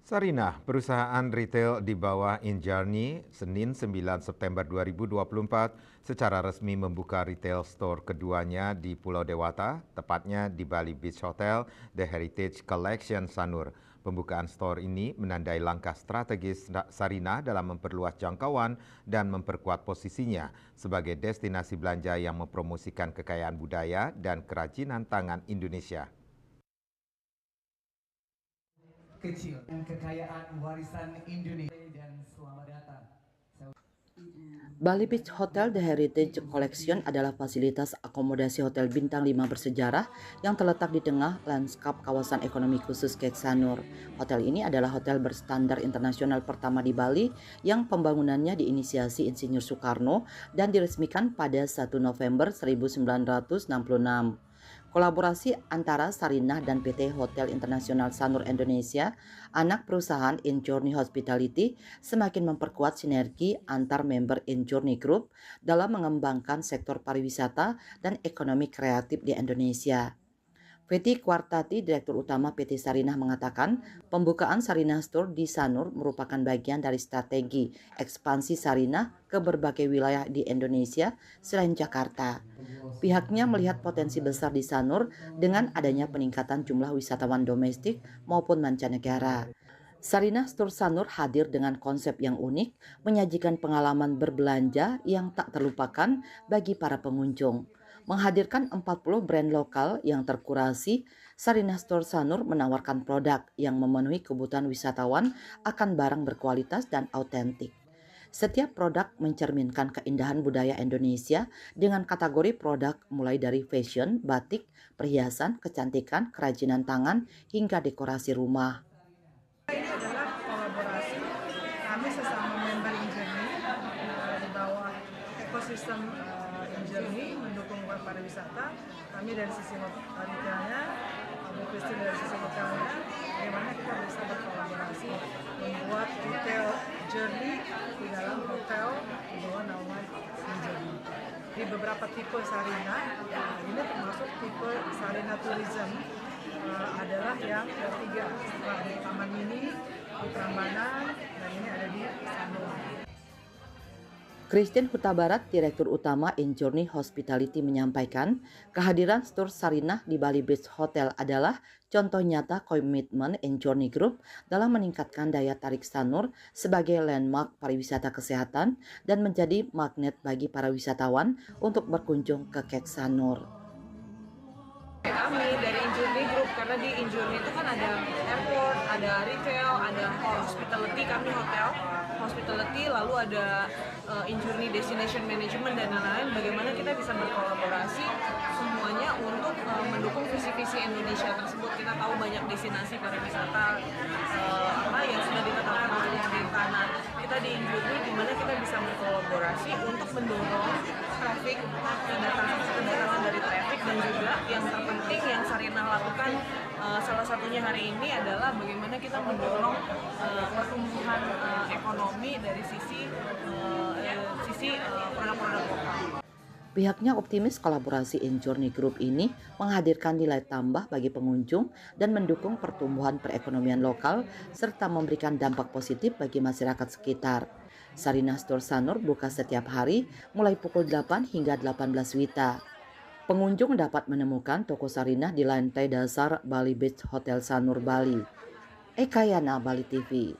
Sarinah, perusahaan retail di bawah InJourney, Senin 9 September 2024 secara resmi membuka retail store keduanya di Pulau Dewata, tepatnya di Bali Beach Hotel, The Heritage Collection Sanur. Pembukaan store ini menandai langkah strategis Sarinah dalam memperluas jangkauan dan memperkuat posisinya sebagai destinasi belanja yang mempromosikan kekayaan budaya dan kerajinan tangan Indonesia. Kecil dan kekayaan warisan Indonesia dan selamat datang. Bali Beach Hotel The Heritage Collection adalah fasilitas akomodasi hotel bintang 5 bersejarah yang terletak di tengah lanskap kawasan ekonomi khusus Kek Sanur. Hotel ini adalah hotel berstandar internasional pertama di Bali yang pembangunannya diinisiasi Insinyur Soekarno dan diresmikan pada 1 November 1966. Kolaborasi antara Sarinah dan PT Hotel Internasional Sanur Indonesia, anak perusahaan InJourney Hospitality, semakin memperkuat sinergi antar member InJourney Group dalam mengembangkan sektor pariwisata dan ekonomi kreatif di Indonesia. Feti Kwartati, Direktur Utama PT Sarinah mengatakan, pembukaan Sarinah Store di Sanur merupakan bagian dari strategi ekspansi Sarinah ke berbagai wilayah di Indonesia selain Jakarta. Pihaknya melihat potensi besar di Sanur dengan adanya peningkatan jumlah wisatawan domestik maupun mancanegara. Sarinah Store Sanur hadir dengan konsep yang unik, menyajikan pengalaman berbelanja yang tak terlupakan bagi para pengunjung. Menghadirkan 40 brand lokal yang terkurasi, Sarinah Store Sanur menawarkan produk yang memenuhi kebutuhan wisatawan akan barang berkualitas dan autentik. Setiap produk mencerminkan keindahan budaya Indonesia dengan kategori produk mulai dari fashion, batik, perhiasan, kecantikan, kerajinan tangan, hingga dekorasi rumah. Ini adalah kolaborasi kami sesama member InJourney di bawah ekosistem InJourney mendukung pariwisata. Kami dari sisi retailnya, Bu Christine dari sisi hotelnya, bagaimana kita bisa berkolaborasi membuat retail journey di dalam hotel di bawah naungan InJourney. Di beberapa tipe Sarinah, ini termasuk tipe Sarinah Tourism, adalah yang ketiga setelah di Taman Mini, di Prambanan, dan ini ada di Sanur. Christine Huta Barat, Direktur Utama InJourney Hospitality menyampaikan, kehadiran store Sarinah di Bali Beach Hotel adalah contoh nyata komitmen InJourney Group dalam meningkatkan daya tarik Sanur sebagai landmark pariwisata kesehatan dan menjadi magnet bagi para wisatawan untuk berkunjung ke Kek Sanur. Kami dari InJourney Group, karena di InJourney itu kan ada airport, ada retail, ada hospitality, kami hotel, hospitality, lalu ada InJourney Destination Management dan lain-lain. Bagaimana kita bisa berkolaborasi semuanya untuk mendukung visi-visi Indonesia tersebut. Kita tahu banyak destinasi pariwisata yang sudah ditetapkan oleh pemerintah. Kita di InJourney dimana kita bisa berkolaborasi untuk mendorong traffic, kedatangan dari traffic, dan juga yang terpenting yang Sarinah lakukan salah satunya hari ini adalah bagaimana kita mendorong pertumbuhan ekonomi dari sisi produk-produk lokal. Pihaknya optimis kolaborasi InJourney Group ini menghadirkan nilai tambah bagi pengunjung dan mendukung pertumbuhan perekonomian lokal serta memberikan dampak positif bagi masyarakat sekitar. Sarinah Store Sanur buka setiap hari mulai pukul 8 hingga 18 WITA. Pengunjung dapat menemukan toko Sarinah di lantai dasar Bali Beach Hotel Sanur, Bali. Eka Yana, Bali TV.